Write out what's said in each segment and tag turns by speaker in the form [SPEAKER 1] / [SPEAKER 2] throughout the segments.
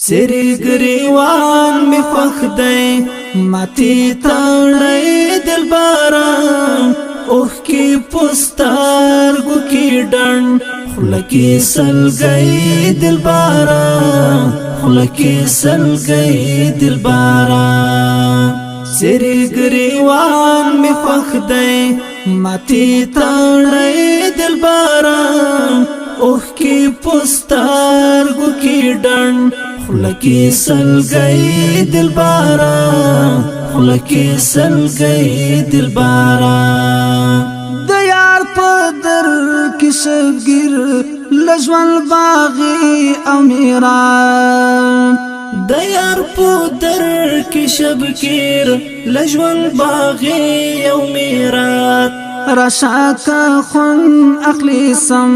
[SPEAKER 1] سری گریوان می خوخ دی ماتی تاڑی دل بارم اوخ کی پستار گو کی ڈن خلکی سل گئی دل بارم خلکی سل گئی دل بارم سری گریوان می خوخ دی ماتی تاڑی دل بارم اوخ کی پستار گو کی ڈن خلکی سل گئی دل بارم خلکی سل گئی دل بارم
[SPEAKER 2] دیار پدر کی شبگیر لجوان باغی امیران
[SPEAKER 1] دیار پدر کی شبگیر لجوان باغی امیرات
[SPEAKER 2] رشاکا خون اخلی سم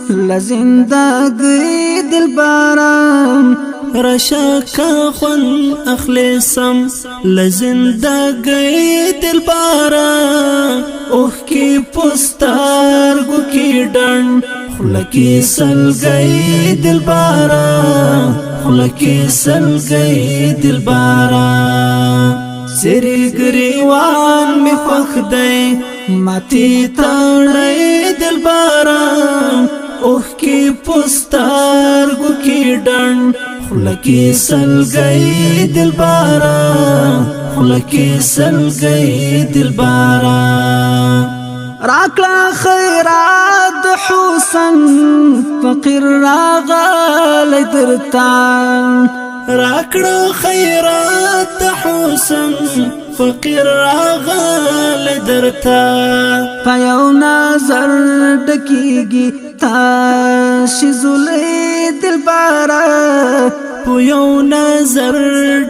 [SPEAKER 2] لزندگی دل بارم
[SPEAKER 1] رشاکا خون اخلی سم لزندگی دل بارم اوخ کی پستار گو کی ڈن خلکی سل گئی دل بارم خلکی سل گئی دل بارم سری گریوان می خوخ دی ماتی تاڑی دل بارم اوخ کی پستار گو کی ڈن خلکی سل گئی دل بارم خلکی سل گئی دل بارم
[SPEAKER 2] راکلا خیرات حسن فقیر راغالی درتان
[SPEAKER 1] راکڑو خیرات حسن فقیر راغال درتا
[SPEAKER 2] پیو نظر ڈکیگی تاشی زولی دل بارا
[SPEAKER 1] پیو نظر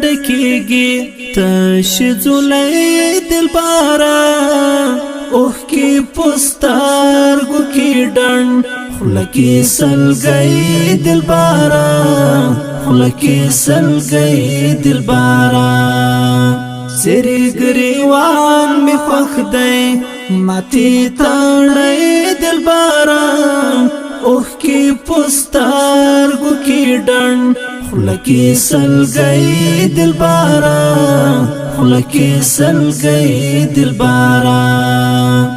[SPEAKER 1] ڈکیگی تاشی زولی دل بارا اوخ کی پستار گو کی ڈن خلکی سل گئی دل بارا خلکی سل گئی دل بارا سری گریوان می خوخ دی ماتی تاڑی دل بارم اوخ کی پستار گو کی ڈن خلکی سل گئی دل بارم خلکی سل گئی دل بارم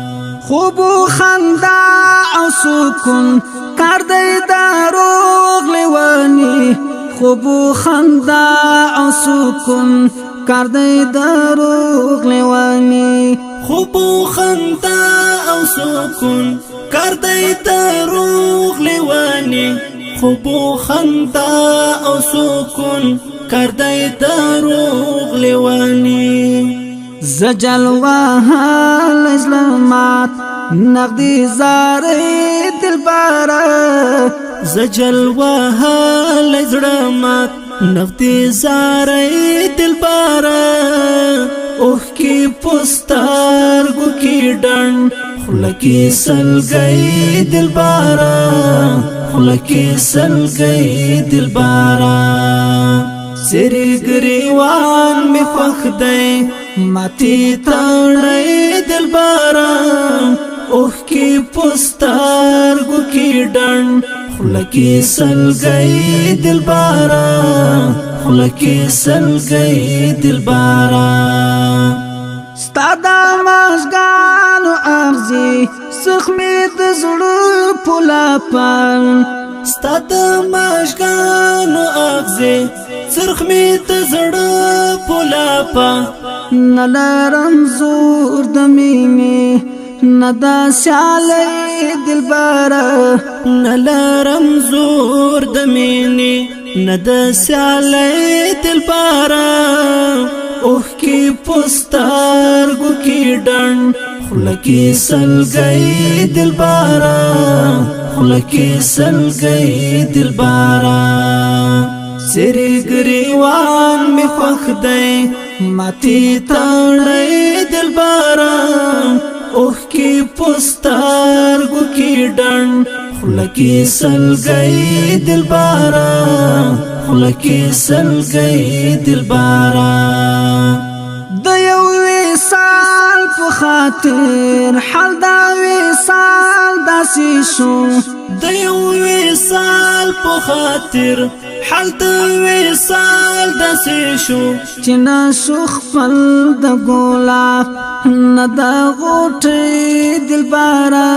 [SPEAKER 2] خوب و خندا او سکون کار دی داروغ لیوانی خوب و خندا او سکون کار دی داروغ لیوانی
[SPEAKER 1] خوب و خندا او سکون کار دی داروغ لیوانی خوب و خندا او سکون کار دی داروغ لیوانی
[SPEAKER 2] زجل وحال ازلامات نقدی زاری دل بارا
[SPEAKER 1] زجل وحال ازلامات نقدی زاری دل بارا اوخ کی پستار گو کی ڈن خلکی سل گئی دل بارا خلکی سل گئی دل بارا سری گریوان می خوخ دی ماتی تاڑی دل بارم اوخ کی پستار گو کی ڈن خلکی سل گئی دل بارم خلکی سل گئی دل بارم
[SPEAKER 2] ستادا مشگانو اغزی سخمی دزڑو پولا پان
[SPEAKER 1] ستادا مشگانو اغزی سرخمی تزڑو پولا پا
[SPEAKER 2] نلارم زور دمینی ندا سیالی دل بارا
[SPEAKER 1] نلارم زور دمینی ندا سیالی دل بارا اوخ کی پستار گو کی ڈن خلکی سل گئی دل بارا خلکی سل گئی دل بارا سری گریوان می خوخ دی ماتی تاڑی دل بارم اوخ کی پستار گو کی ڈن خلکی سل گئی دل بارم خلکی سل گئی دل بارم
[SPEAKER 2] دیو ویسال پو خاطر حال دا ویسال داسی شو
[SPEAKER 1] دیو ویسال پو خاطر حال دا ویسال داسې شو
[SPEAKER 2] چې نشو خپل د ګلاب نه د غوټۍ دلبره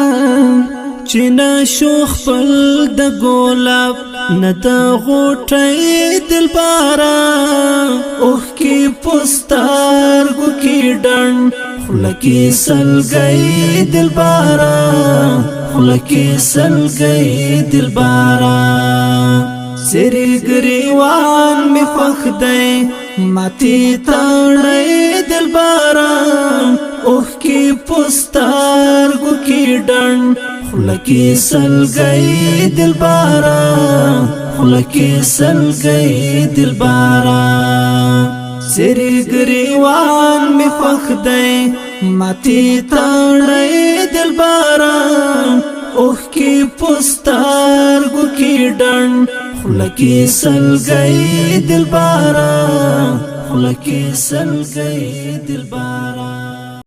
[SPEAKER 1] چې نشو خپل د ګلاب نه د غوټۍ دلبره اوښکې په سترګو کې ډنډ خوله کې سلګۍ دلبره خوله کې سلګۍ دلبره سری ګریوان می خوښ دی ماتې تړی دلبره اوښکې په سترګو کې ډنډ خوله کې سلګۍ دلبره خوله کې سلګۍ دلبره سری ګریوان می خوښ دی ماتې تړی دلبره اوښکې په سترګو کې ډنډ خوله کې سلګۍ دلبره خوله کې سلګۍ دلبره